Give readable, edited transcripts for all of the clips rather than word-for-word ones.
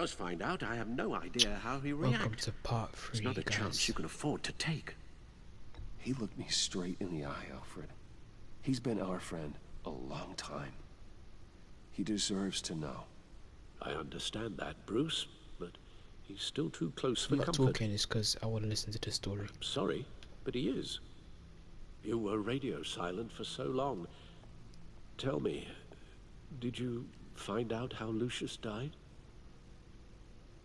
does find out, I have no idea how he Welcome reacts. to part 3, It's not a guys. chance you can afford to take. He looked me straight in the eye, Alfred. He's been our friend a long time. He deserves to know. I understand that, Bruce, but he's still too close for I'm not comfort. talking, it's because I want to listen to the story. I'm sorry, but he is. You were radio silent for so long. Tell me, did you find out how Lucius died?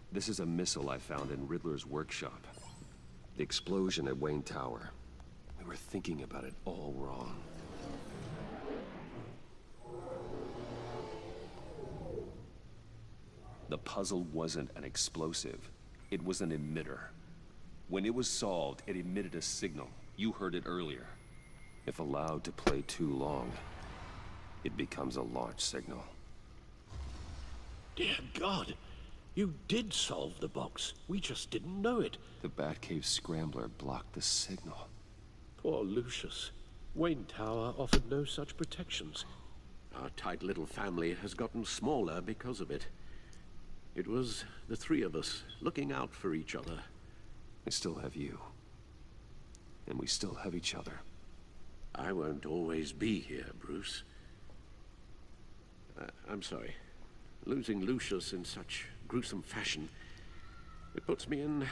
This is a missile I found in Riddler's workshop. The explosion at Wayne Tower. We were thinking about it all wrong. The puzzle wasn't an explosive. It was an emitter. When it was solved, it emitted a signal. You heard it earlier. If allowed to play too long, it becomes a launch signal. Dear God, you did solve the box. We just didn't know it. The Batcave Scrambler blocked the signal. Poor Lucius. Wayne Tower offered no such protections. Our tight little family has gotten smaller because of it. It was the three of us looking out for each other. I still have you. And we still have each other. I won't always be here, Bruce. I'm sorry. Losing Lucius in such gruesome fashion, it puts me in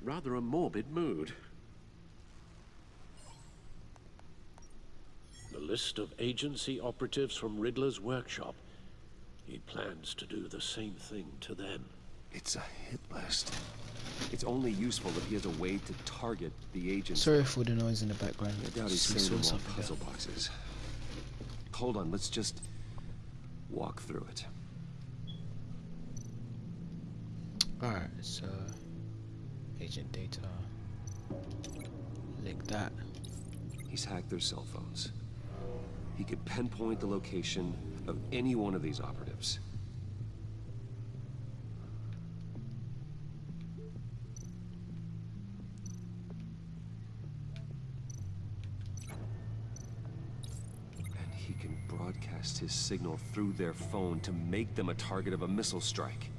rather a morbid mood. The list of agency operatives from Riddler's workshop. He plans to do the same thing to them. It's a hit list. It's only useful if he has a way to target the agents. Sorry for the noise in the background. I doubt he's We saving saw them all something puzzle there. boxes. Hold on, let's just walk through it. Alright, so agent data, like that. He's hacked their cell phones. He could pinpoint the location of any one of these operatives. And he can broadcast his signal through their phone to make them a target of a missile strike.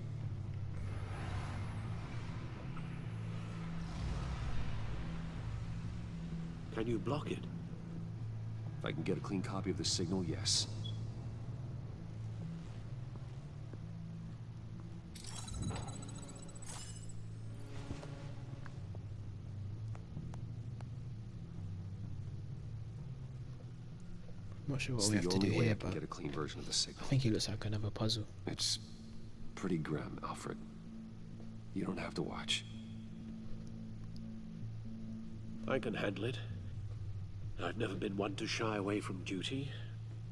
Can you block it? If I can get a clean copy of the signal, yes. I'm not sure what It's we the have to only do way here, I can but get a clean version of the I signal. think it looks like another puzzle. It's pretty grim, Alfred. You don't have to watch. I can handle it. I've never been one to shy away from duty,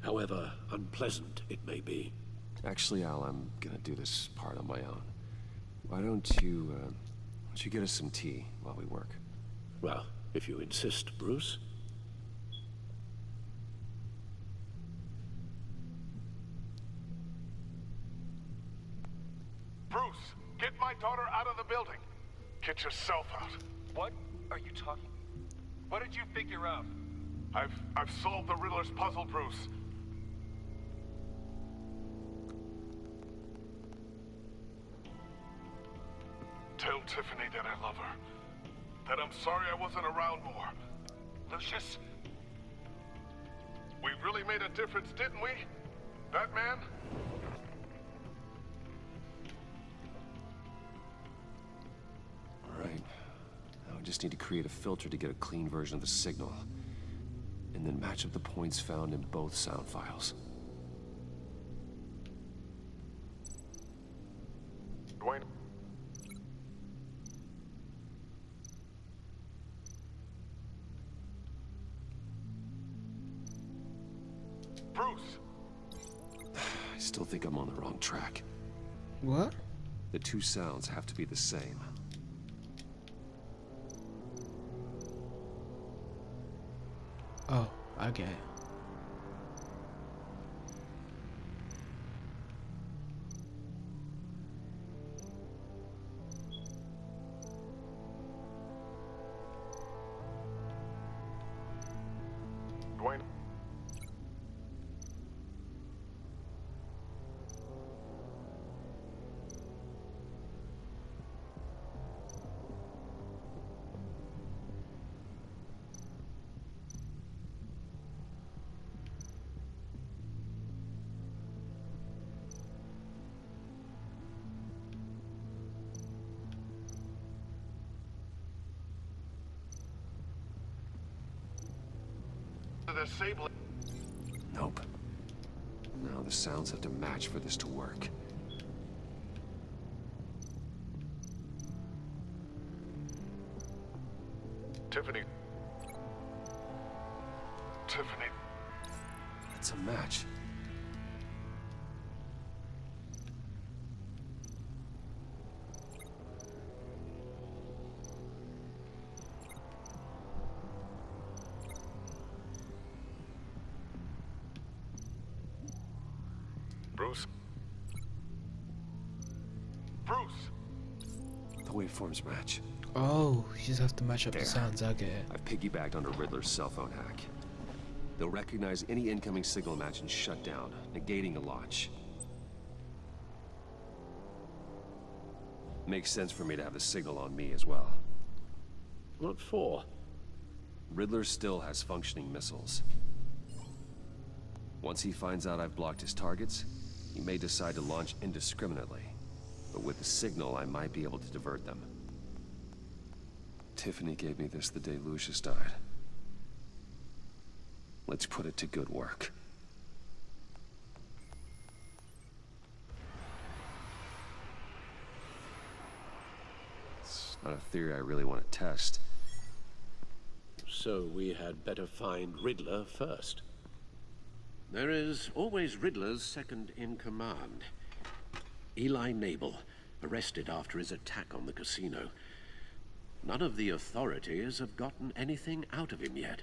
however unpleasant it may be. Actually, Al, I'm gonna do this part on my own. Why don't you get us some tea while we work? Well, if you insist, Bruce. Bruce, get my daughter out of the building. Get yourself out. What are you talking? What did you figure out? I've solved the Riddler's puzzle, Bruce. Tell Tiffany that I love her. That I'm sorry I wasn't around more. Lucius? We really made a difference, didn't we? Batman? All right. Now I just need to create a filter to get a clean version of the signal. And then match up the points found in both sound files. Dwayne? Bruce! I still think I'm on the wrong track. What? The two sounds have to be the same. Oh, I get it. Dwayne? disabling... Nope. Now the sounds have to match for this to work. Tiffany. Tiffany. It's a match. Bruce? Bruce! The waveforms match. Oh, you just have to match up There. the sounds. I get it. I've piggybacked onto Riddler's cell phone hack. They'll recognize any incoming signal match and shut down, negating the launch. Makes sense for me to have the signal on me as well. What for? Riddler still has functioning missiles. Once he finds out I've blocked his targets, he may decide to launch indiscriminately. But with the signal, I might be able to divert them. Tiffany gave me this the day Lucius died. Let's put it to good work. It's not a theory I really want to test. So we had better find Riddler first. There is always Riddler's second in command. Eli Nabel, arrested after his attack on the casino. None of the authorities have gotten anything out of him yet.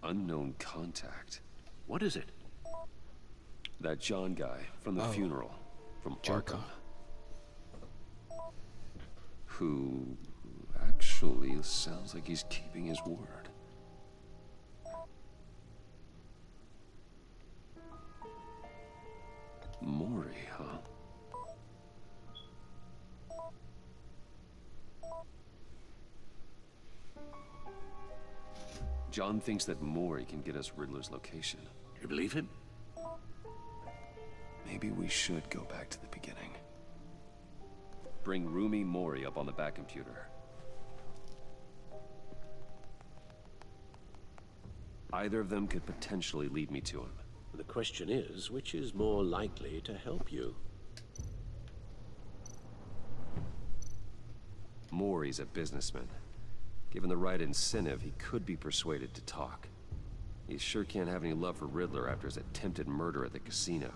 Unknown contact. What is it? That John guy from the funeral, from Joker. Arkham. Who actually sounds like he's keeping his word. Mori, huh? John thinks that Mori can get us Riddler's location. You believe him? Maybe we should go back to the beginning. Bring Rumi Mori up on the back computer. Either of them could potentially lead me to him. The question is, which is more likely to help you? Mori's a businessman. Given the right incentive, he could be persuaded to talk. He sure can't have any love for Riddler after his attempted murder at the casino.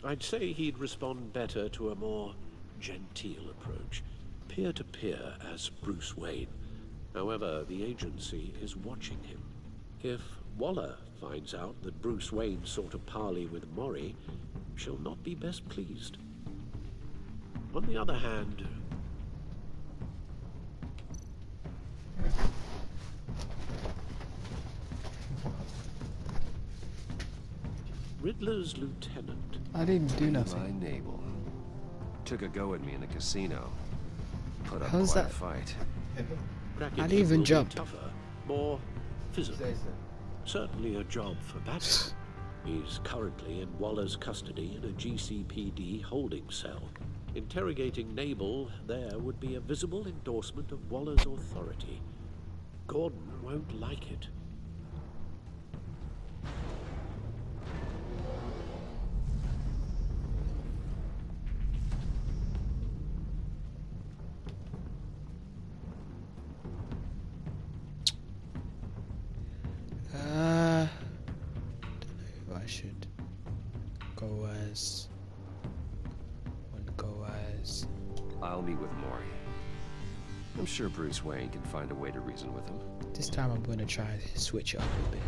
I'd say he'd respond better to a more genteel approach, peer-to-peer as Bruce Wayne. However, the agency is watching him. If Waller finds out that Bruce Wayne sought a parley with Mori, she'll not be best pleased. On the other hand, Riddler's lieutenant. I didn't do Eli nothing. Nabel. Took a go at me in the casino. Put up How's quite a that- fight. Cracking I didn't him even will be jump. tougher, more physical. Certainly a job for Batman. He's currently in Waller's custody in a GCPD holding cell. Interrogating Nabel there would be a visible endorsement of Waller's authority. Gordon won't like it. Don't know who I should go as. Want to go as. I'll meet with Mori. I'm sure Bruce Wayne can find a way to reason with him. This time I'm gonna try to switch it up a bit.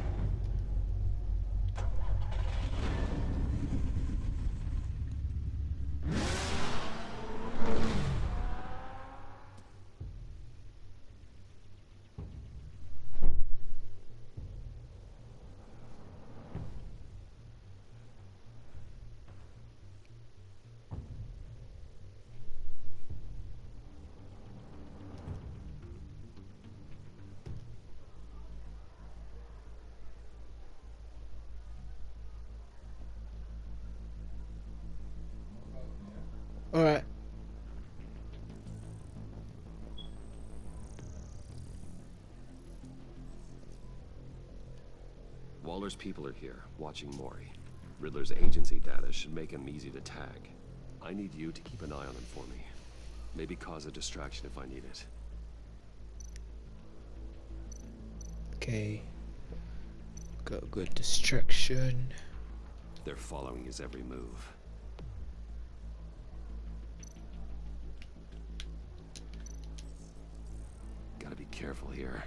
Waller's people are here, watching Mori. Riddler's agency data should make him easy to tag. I need you to keep an eye on him for me. Maybe cause a distraction if I need it. Okay. Got a good distraction. They're following his every move. Gotta be careful here.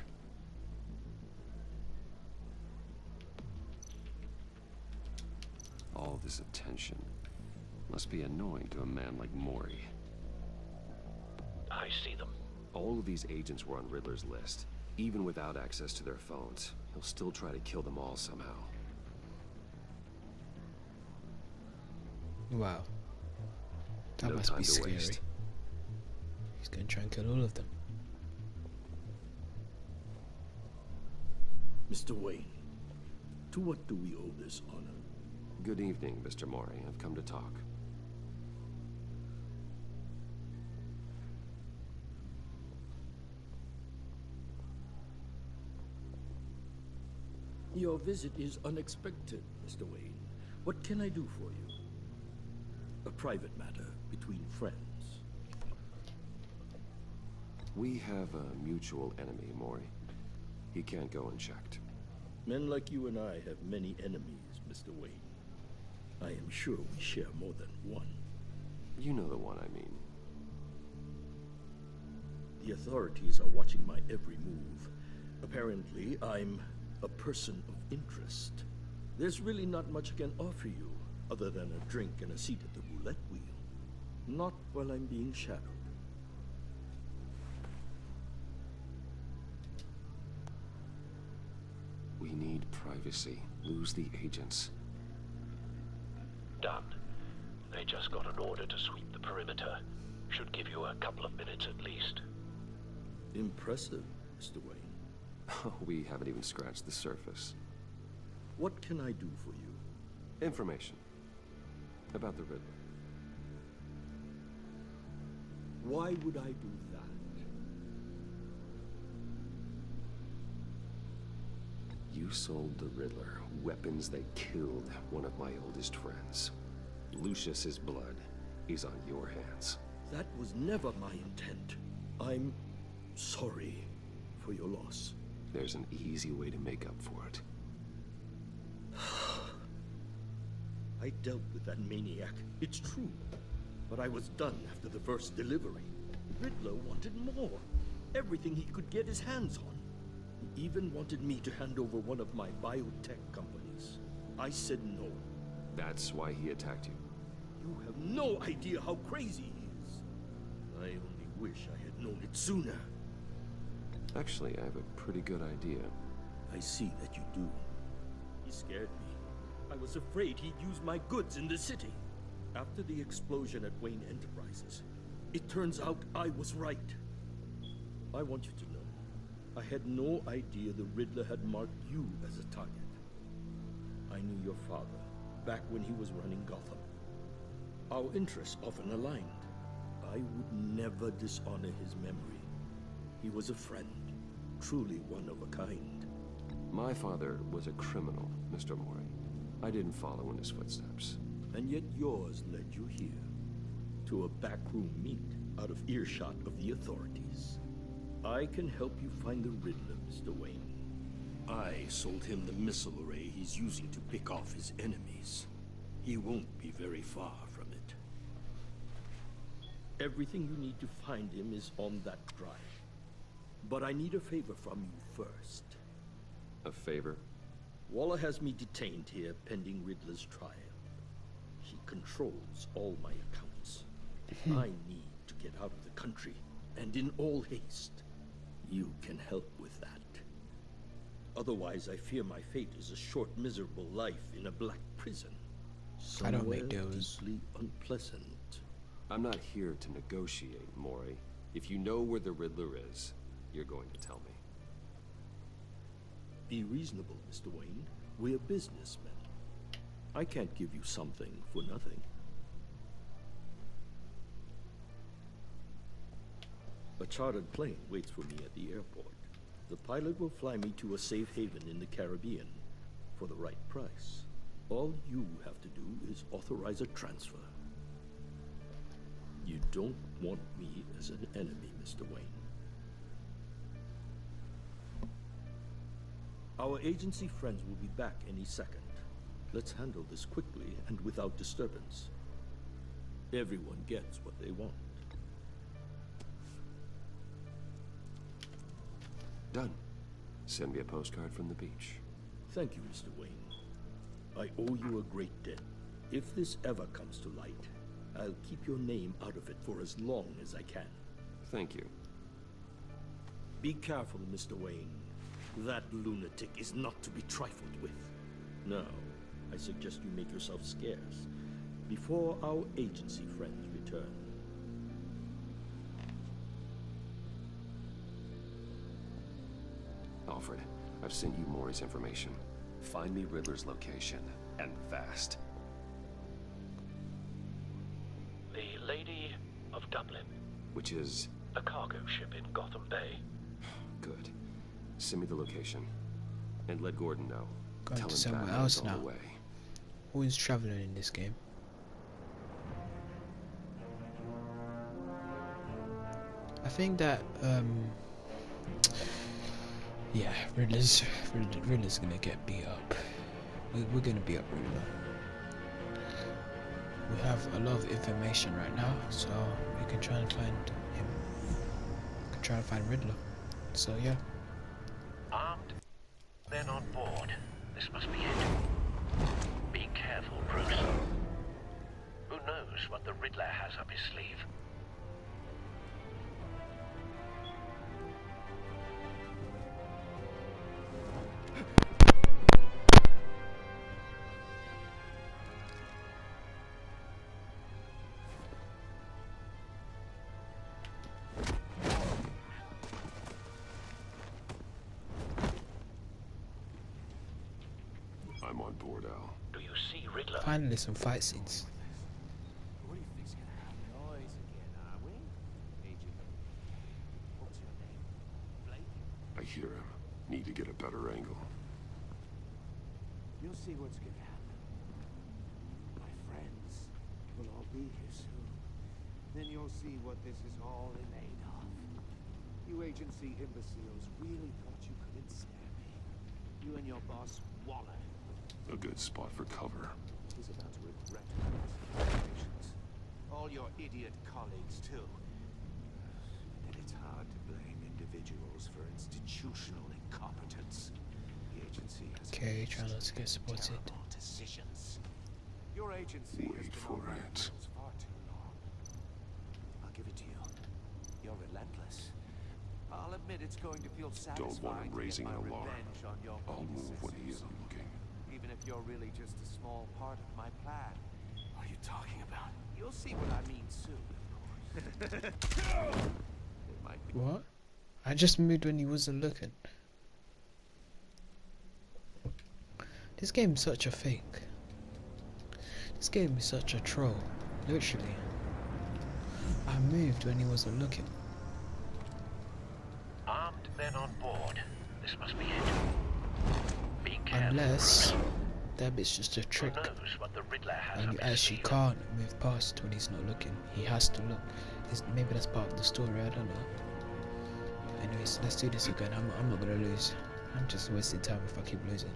All this attention must be annoying to a man like Mori. I see them. All of these agents were on Riddler's list. Even without access to their phones, he'll still try to kill them all somehow. Wow. That No must time be to scary. waste. He's gonna try and kill all of them. Mr. Wayne, to what do we owe this honor? Good evening, Mr. Mori. I've come to talk. Your visit is unexpected, Mr. Wayne. What can I do for you? A private matter between friends. We have a mutual enemy, Mori. He can't go unchecked. Men like you and I have many enemies, Mr. Wayne. I am sure we share more than one. You know the one I mean. The authorities are watching my every move. Apparently, I'm a person of interest. There's really not much I can offer you, other than a drink and a seat at the roulette wheel. Not while I'm being shadowed. We need privacy. Lose the agents. Done. They just got an order to sweep the perimeter. Should give you a couple of minutes at least. Impressive, Mr. Wayne. We haven't even scratched the surface. What can I do for you? Information. About the Riddler. Why would I do that? You sold the Riddler weapons that killed one of my oldest friends. Lucius's blood is on your hands. That was never my intent. I'm sorry for your loss. There's an easy way to make up for it. I dealt with that maniac, it's true. But I was done after the first delivery. Riddler wanted more. Everything he could get his hands on. He even wanted me to hand over one of my biotech companies. I said no. That's why he attacked you. You have no idea how crazy he is. I only wish I had known it sooner. Actually, I have a pretty good idea. I see that you do. He scared me. I was afraid he'd use my goods in the city. After the explosion at Wayne Enterprises, it turns out I was right. I want you to know, I had no idea the Riddler had marked you as a target. I knew your father back when he was running Gotham. Our interests often aligned. I would never dishonor his memory. He was a friend, truly one of a kind. My father was a criminal, Mr. Mori. I didn't follow in his footsteps. And yet yours led you here, to a backroom meet out of earshot of the authorities. I can help you find the Riddler, Mr. Wayne. I sold him the missile array he's using to pick off his enemies. He won't be very far from it. Everything you need to find him is on that drive. But I need a favor from you first. A favor? Waller has me detained here pending Riddler's trial. He controls all my accounts. I need to get out of the country, and in all haste. You can help with that. Otherwise, I fear my fate is a short, miserable life in a black prison. I don't make Somewhere those. deeply unpleasant. I'm not here to negotiate, Mori. If you know where the Riddler is, you're going to tell me. Be reasonable, Mr. Wayne. We're businessmen. I can't give you something for nothing. A chartered plane waits for me at the airport. The pilot will fly me to a safe haven in the Caribbean. for the right price. All you have to do is authorize a transfer. You don't want me as an enemy, Mr. Wayne. Our agency friends will be back any second. Let's handle this quickly and without disturbance. Everyone gets what they want. Done. Send me a postcard from the beach. Thank you, Mr. Wayne. I owe you a great debt. If this ever comes to light, I'll keep your name out of it for as long as I can. Thank you. Be careful, Mr. Wayne. That lunatic is not to be trifled with. Now, I suggest you make yourself scarce before our agency friends return. Alfred, I've sent you Maury's information. Find me Riddler's location, and fast. The Lady of Dublin, Which is... a cargo ship in Gotham Bay. good. Send me the location. And let Gordon know. Going Tell to him somewhere Batman's else on now. the way. Who is traveling in this game? I think that yeah, Riddler's gonna get beat up. We're gonna beat up Riddler. We have a lot of information right now, so we can try and find him. We can try and find Riddler. So yeah. Armed men on board. This must be it. Be careful, Bruce. Who knows what the Riddler has up his sleeve? I'm on board, Al. Do you see Riddler? Finally some fight scenes. What do you think's gonna happen? Noise again, are we? Agent. What's your name? Blake? I hear him. Need to get a better angle. You'll see what's gonna happen. My friends will all be here soon. Then you'll see what this is all in aid of. You agency imbeciles really thought you could ensnare me. You and your boss, Waller. A good spot for cover. He's about to regret his actions. All your idiot colleagues, too. And it's hard to blame individuals for institutional incompetence. The agency has Okay, made try not to get spotted. terrible decisions. Your agency has Wait been for on my it. heels far too long. I'll give it to you. You're relentless. I'll admit it's going to feel satisfying Don't want him to get raising my an alarm. revenge on your I'll move when he predecessors. isn't looking. Even if you're really just a small part of my plan. What are you talking about? You'll see what I mean soon, of course. It might be What? I just moved when he wasn't looking. This game's such a fake. This game is such a troll. Literally. I moved when he wasn't looking. Armed men on board. This must be it. Be careful. Unless that bit's just a Who trick. knows what the Riddler has And up you his actually sleeve? can't move past when he's not looking. He has to look. Maybe that's part of the story, I don't know. Anyways, let's do this again. I'm not gonna lose. I'm just wasting time if I keep losing.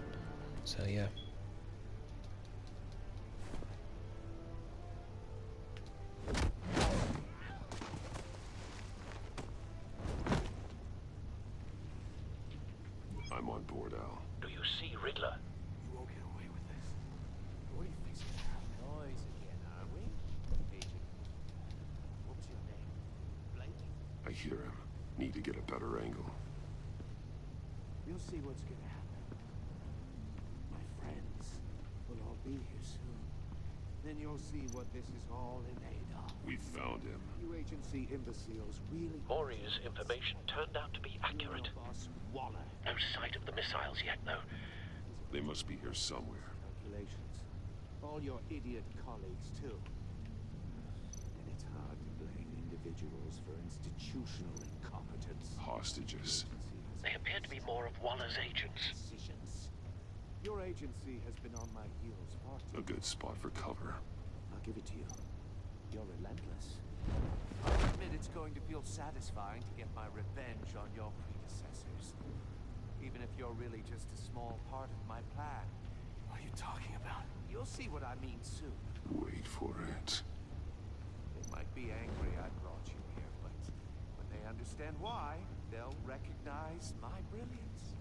So yeah. I'm on board, Al. Do you see Riddler? you won't get away with this. What do you think's gonna happen? Noise again, are we? Agent. What was your name? Blake? I hear him. Need to get a better angle. You'll see what's gonna happen. My friends will all be here soon. Then you'll see what this is all in aid of. We found him. You agency imbeciles really... Maury's information turned out to be accurate. Your boss, Waller. No sight of the missiles yet, though. They must be here somewhere. Calculations. All your idiot colleagues, too. And it's hard to blame individuals for institutional incompetence. Hostages. They appear to be more of Waller's agents. Decisions. Your agency has been on my heels far too A good spot for cover. I'll give it to you. You're relentless. I'll admit it's going to feel satisfying to get my revenge on your predecessors. Even if you're really just a small part of my plan. What are you talking about? You'll see what I mean soon. Wait for it. They might be angry I brought you here, but when they understand why, they'll recognize my brilliance.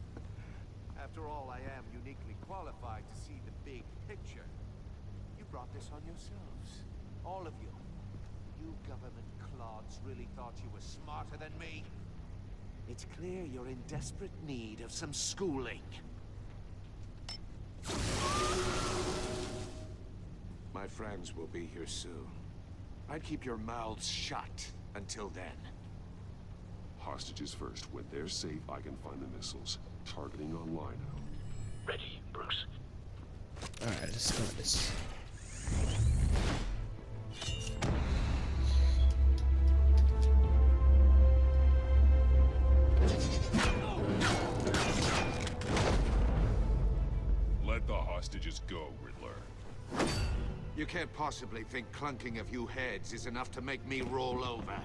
After all, I am uniquely qualified to see the big picture. You brought this on yourselves. All of you. You government clods really thought you were smarter than me? It's clear you're in desperate need of some schooling. My friends will be here soon. I'd keep your mouths shut until then. Hostages first. When they're safe, I can find the missiles. Targeting on Lino. Ready, Bruce. Alright, let's start this. Let the hostages go, Riddler. You can't possibly think clunking a few heads is enough to make me roll over.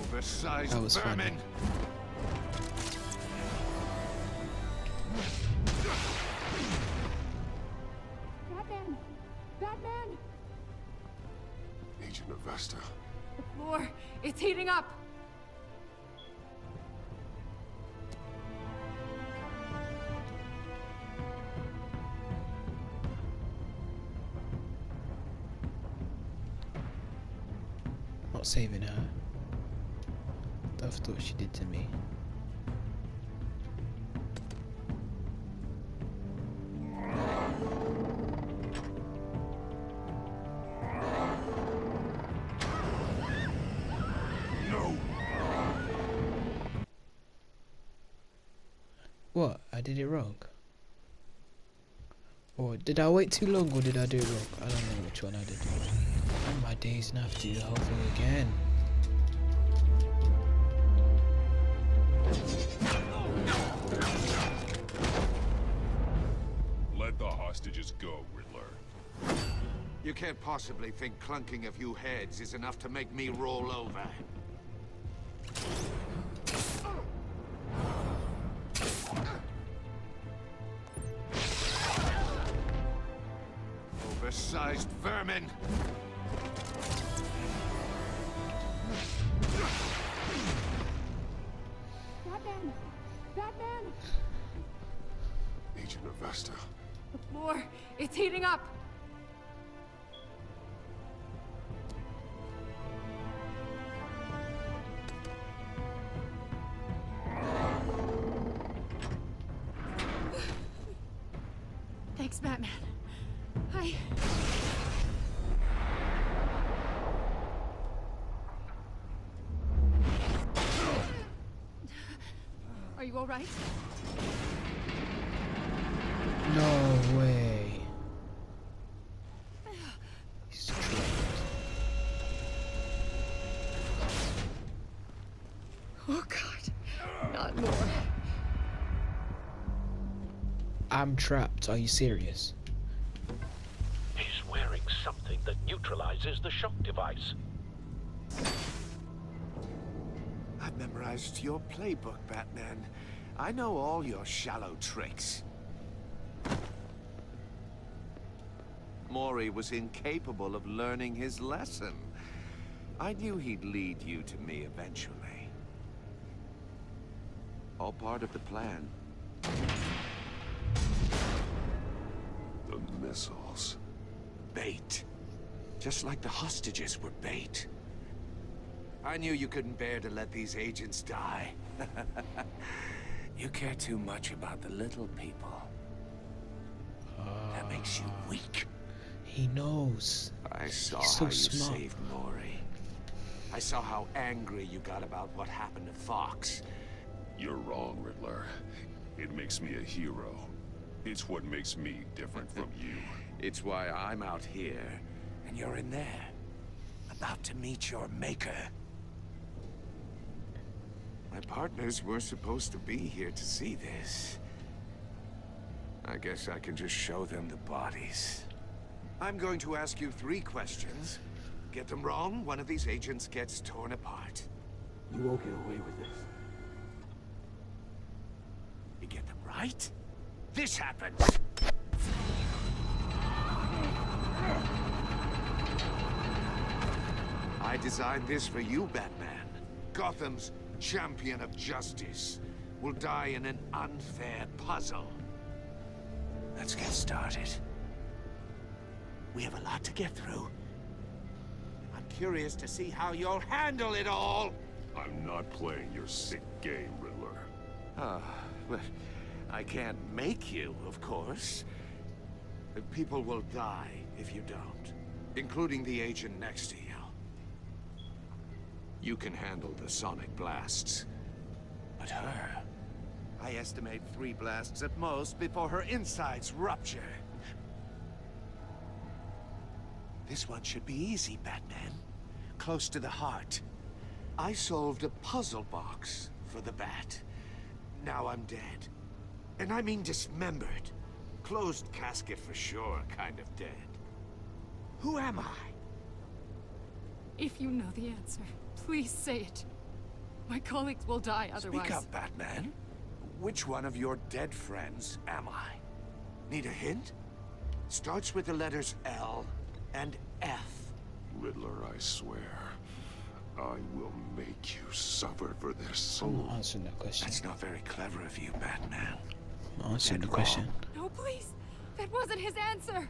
Oversized That was funny. vermin! Batman! Batman! Agent Avesta. The floor, it's heating up! Not saving her. After what she did to me. No! What? I did it wrong? Or did I wait too long or did I do it wrong? I don't know which one I did. Oh my days, now I have to do the whole thing again. Let the hostages go, Riddler. You can't possibly think clunking a few heads is enough to make me roll over. Oversized vermin! Batman! Batman! Agent Avesta. The floor, it's heating up! Thanks, Batman. Are you all right? No way. He's trapped. Oh God, not more. I'm trapped. Are you serious? He's wearing something that neutralizes the shock device. I've memorized your playbook, Batman. I know all your shallow tricks. Mori was incapable of learning his lesson. I knew he'd lead you to me eventually. All part of the plan. The missiles. Bait. Just like the hostages were bait. I knew you couldn't bear to let these agents die. You care too much about the little people. That makes you weak. He knows. I saw He's so how you smart. saved Mori. I saw how angry you got about what happened to Fox. You're wrong, Riddler. It makes me a hero. It's what makes me different from you. It's why I'm out here, and you're in there. A about to meet your maker. My partners were supposed to be here to see this. I guess I can just show them the bodies. I'm going to ask you 3 questions. Get them wrong, one of these agents gets torn apart. You won't get away with this. You get them right, this happens. I designed this for you, Batman. Gotham's champion of justice will die in an unfair puzzle. Let's get started. We have a lot to get through. I'm curious to see how you'll handle it all. I'm not playing your sick game, Riddler. But I can't make you, of course. People will die if you don't, including the agent next to you. You can handle the sonic blasts. But her... I estimate 3 blasts at most before her insides rupture. This one should be easy, Batman. Close to the heart. I solved a puzzle box for the Bat. Now I'm dead. And I mean dismembered. Closed casket for sure, kind of dead. Who am I? If you know the answer, please say it. My colleagues will die otherwise. Speak up, Batman. Which one of your dead friends am I? Need a hint? Starts with the letters L and F. Riddler, I swear. I will make you suffer for this. I'm not answering that question. That's not very clever of you, Batman. I'm not answering the Dead question. No, please! That wasn't his answer!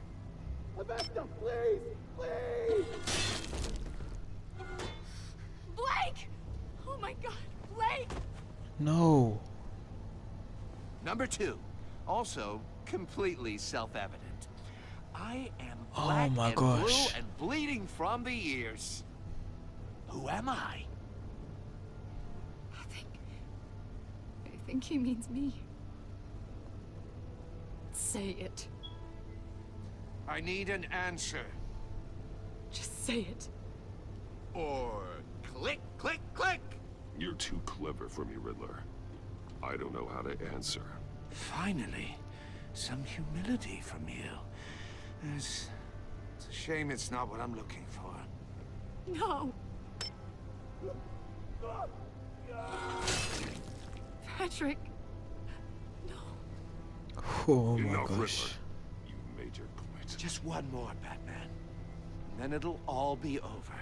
Blake! Oh my god, Blake! No. Number 2, also completely self-evident. I am Oh black my and gosh. blue and bleeding from the ears. Who am I? I think he means me. Say it. I need an answer. Just say it. Or click, click, click! You're too clever for me, Riddler. I don't know how to answer. Finally, some humility from you. It's a shame it's not what I'm looking for. No! Patrick! No. Oh my Enough, gosh. Riddler. You made your point. Just one more, Batman. And then it'll all be over.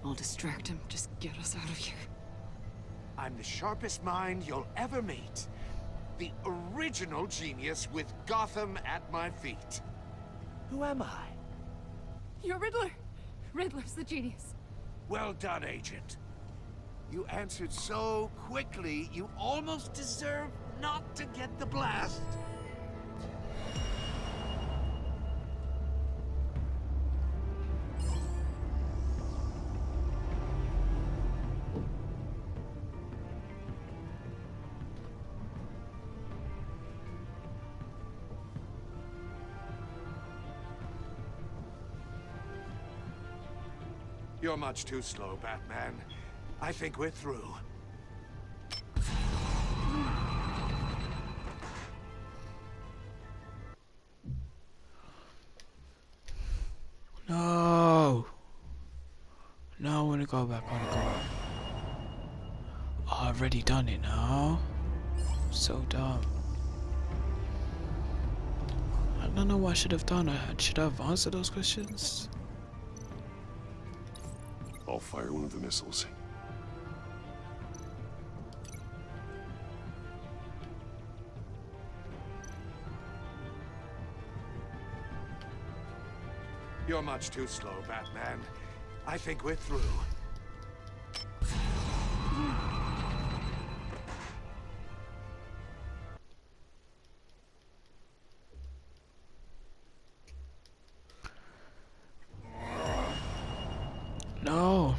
I'll distract him. Just get us out of here. I'm the sharpest mind you'll ever meet. The original genius with Gotham at my feet. Who am I? You're Riddler! Riddler's the genius. Well done, Agent. You answered so quickly, you almost deserve not to get the blast. You're much too slow, Batman. I think we're through. No. No, I want to go back. I want to go back. Oh, I've already done it now. So dumb. I don't know what I should have done. Should I have answered those questions? I'll fire one of the missiles. You're much too slow, Batman. I think we're through. No.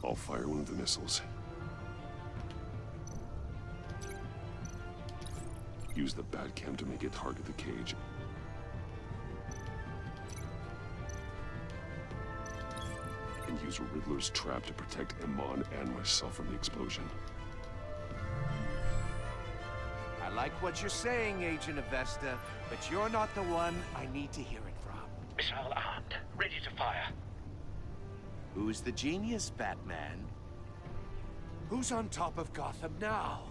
I'll fire one of the missiles. Use the Batcam to make it target the cage. And use Riddler's trap to protect Iman and myself from the explosion. I like what you're saying, Agent Avesta, but you're not the one I need to hear it from. Missile armed, ready to fire. Who's the genius, Batman? Who's on top of Gotham now?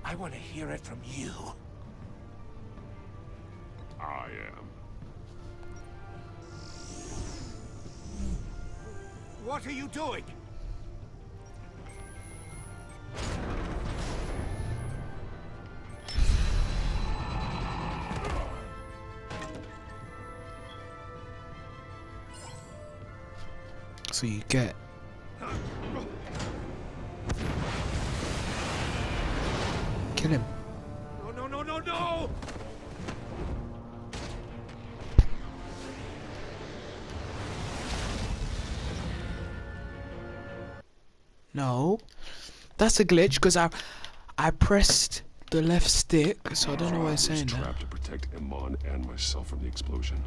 I want to hear it from you. I am. What are you doing? So you get kill him. No, no, no, no, no! No, that's a glitch because I pressed the left stick, so I don't know why it's saying that. Trap to protect Iman and myself from the explosion.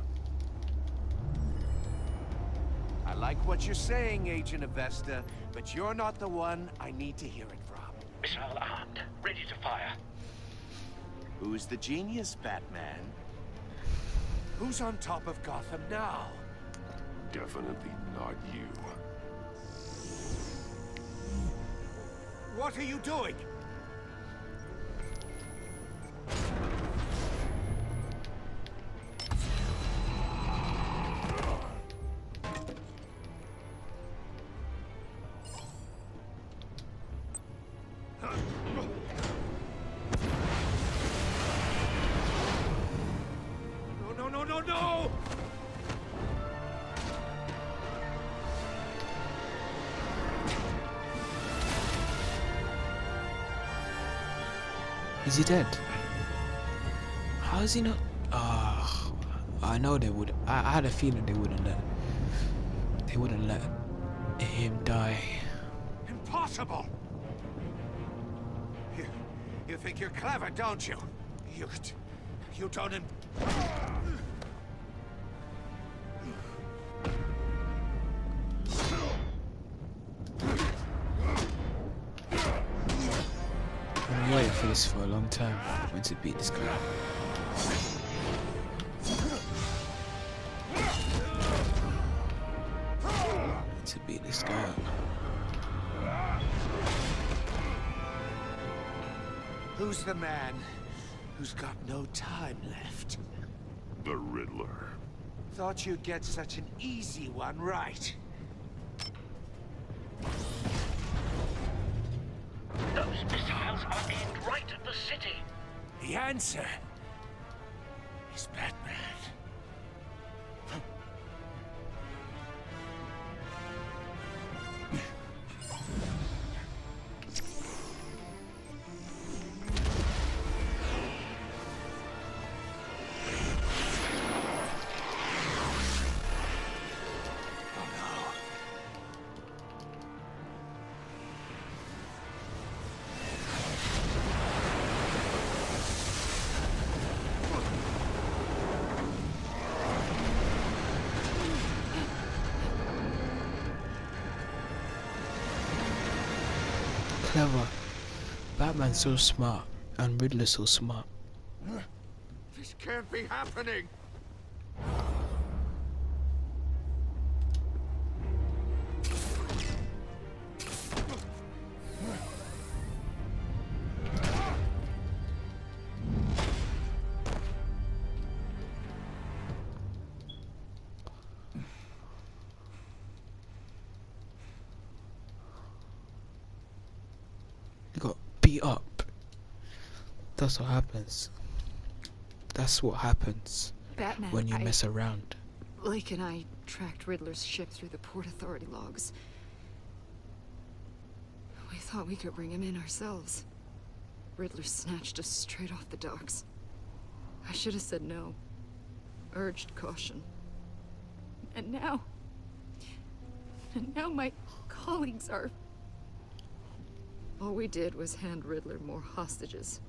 I like what you're saying, Agent Avesta, but you're not the one I need to hear it from. Missile armed, ready to fire. Who's the genius, Batman? Who's on top of Gotham now? Definitely not you. What are you doing? No, no, no, no, no! Is he dead? How is he not? I know they would. I had a feeling they wouldn't let. They wouldn't let him die. Impossible! You think you're clever, don't you? You don't... I've been waiting for this for a long time. When to beat this guy. To beat this guy up. Who's the man who's got no time left? The Riddler. Thought you'd get such an easy one right. Those missiles are aimed right at the city. The answer is Batman. Clever. Batman's so smart, and Riddler's so smart. This can't be happening. He got beat up. That's what happens. That's what happens Batman, when you mess around. Blake and I tracked Riddler's ship through the Port Authority logs. We thought we could bring him in ourselves. Riddler snatched us straight off the docks. I should have said no. Urged caution. And now my colleagues are All we did was hand Riddler more hostages.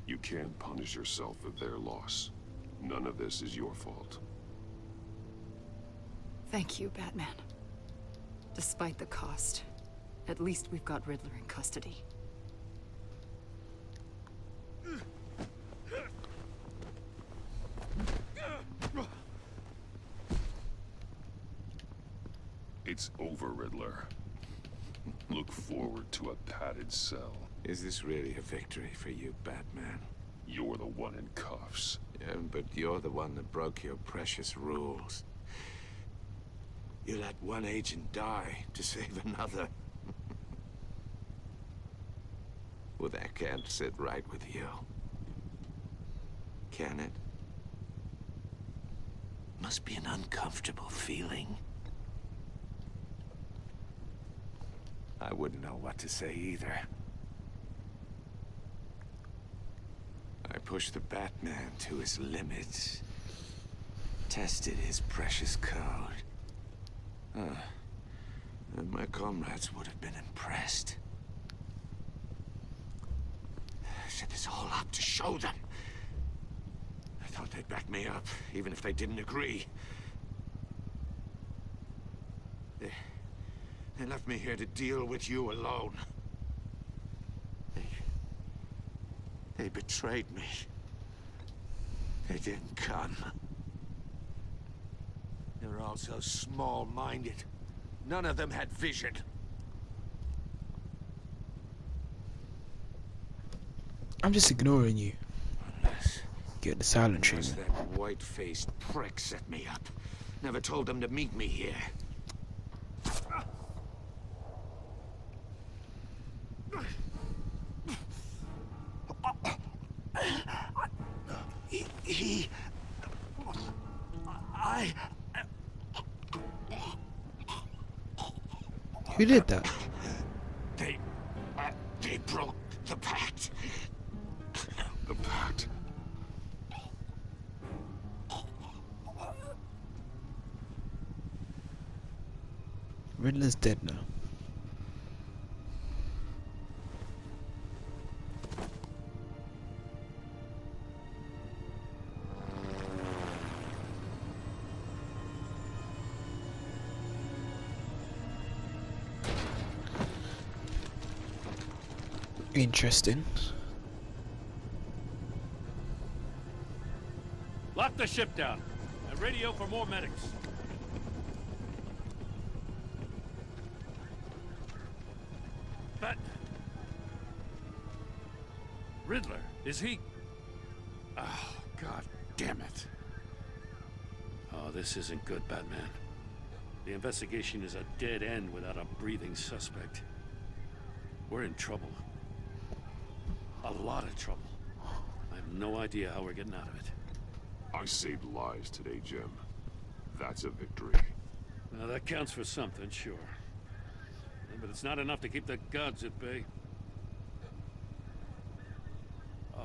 You can't punish yourself for their loss. None of this is your fault. Thank you, Batman. Despite the cost, at least we've got Riddler in custody. It's over, Riddler. Look forward to a padded cell. Is this really a victory for you, Batman? You're the one in cuffs. Yeah, but you're the one that broke your precious rules. You let one agent die to save another. Well, that can't sit right with you. Can it? Must be an uncomfortable feeling. I wouldn't know what to say either. I pushed the Batman to his limits. Tested his precious code. And my comrades would have been impressed. I set this all up to show them. I thought they'd back me up, even if they didn't agree. They left me here to deal with you alone. They betrayed me. They didn't come. They were all so small-minded. None of them had vision. I'm just ignoring you. Unless Get the silent treatment. that white-faced prick set me up. Never told them to meet me here. Who did that? They broke the pact. The pact. Riddler's dead now. Interesting. Lock the ship down and radio for more medics. But Riddler, is he? Oh, God damn it. Oh, this isn't good, Batman. The investigation is a dead end without a breathing suspect. We're in trouble. A lot of trouble. I have no idea how we're getting out of it. I saved lives today, Jim. That's a victory. Now, that counts for something, sure. Yeah, but it's not enough to keep the gods at bay. Oh,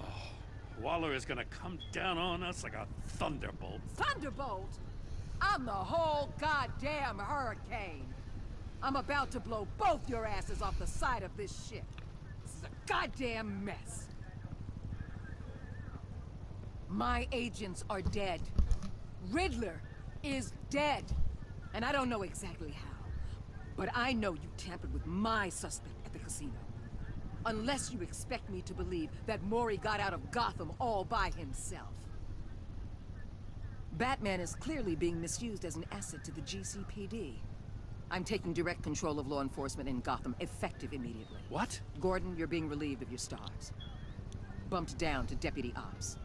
Waller is gonna come down on us like a thunderbolt. Thunderbolt? I'm the whole goddamn hurricane. I'm about to blow both your asses off the side of this ship. This is a goddamn mess. My agents are dead. Riddler is dead. And I don't know exactly how. But I know you tampered with my suspect at the casino. Unless you expect me to believe that Mori got out of Gotham all by himself. Batman is clearly being misused as an asset to the GCPD. I'm taking direct control of law enforcement in Gotham, effective immediately. What? Gordon, you're being relieved of your stars. Bumped down to Deputy Ops.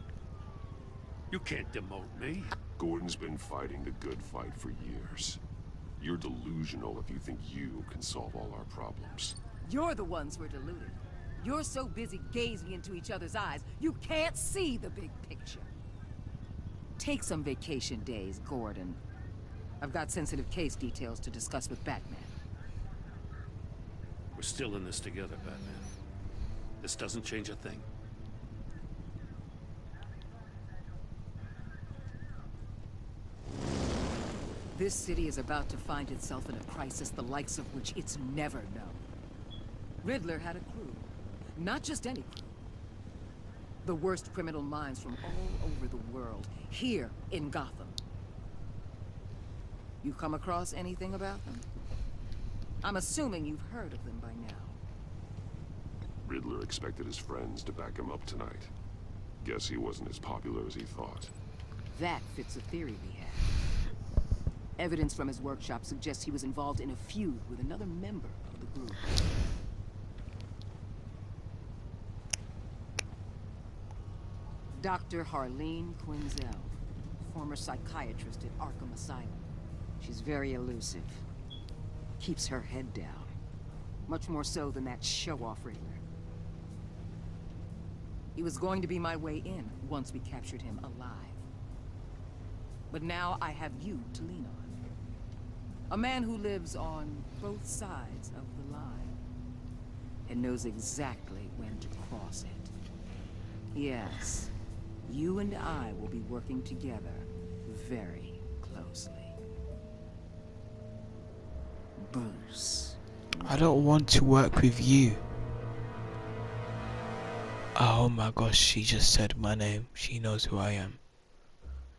You can't demote me. Gordon's been fighting the good fight for years. You're delusional if you think you can solve all our problems. You're the ones who are deluded. You're so busy gazing into each other's eyes, you can't see the big picture. Take some vacation days, Gordon. I've got sensitive case details to discuss with Batman. We're still in this together, Batman. This doesn't change a thing. This city is about to find itself in a crisis the likes of which it's never known. Riddler had a crew. Not just any crew. The worst criminal minds from all over the world, here in Gotham. You come across anything about them? I'm assuming you've heard of them by now. Riddler expected his friends to back him up tonight. Guess he wasn't as popular as he thought. That fits a theory we have. Evidence from his workshop suggests he was involved in a feud with another member of the group. Dr. Harleen Quinzel, former psychiatrist at Arkham Asylum. She's very elusive. Keeps her head down. Much more so than that show-off Riddler. He was going to be my way in once we captured him alive. But now I have you to lean on. A man who lives on both sides of the line. And knows exactly when to cross it. Yes, you and I will be working together very closely. Bruce. I don't want to work with you. Oh my gosh, she just said my name. She knows who I am.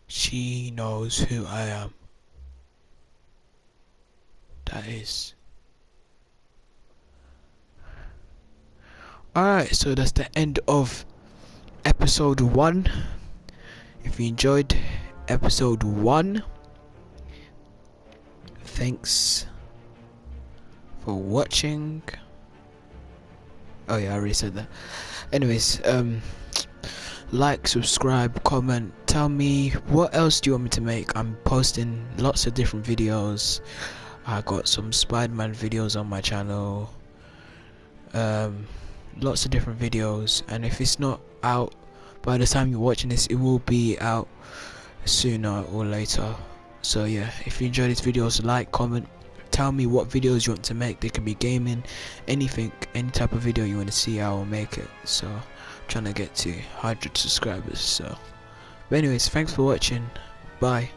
She knows who I am. That is. Alright, so that's the end of episode 1. If you enjoyed episode 1, thanks for watching. Oh yeah, I already said that. Anyways, like, subscribe, comment, tell me what else do you want me to make. I'm posting lots of different videos. I got some Spider-Man videos on my channel, lots of different videos, and if it's not out by the time you're watching this, it will be out sooner or later. So yeah, if you enjoy these videos, like, comment, tell me what videos you want to make. They can be gaming, anything, any type of video you want to see, I will make it. So I'm trying to get to 100 subscribers. So but anyways, thanks for watching. Bye.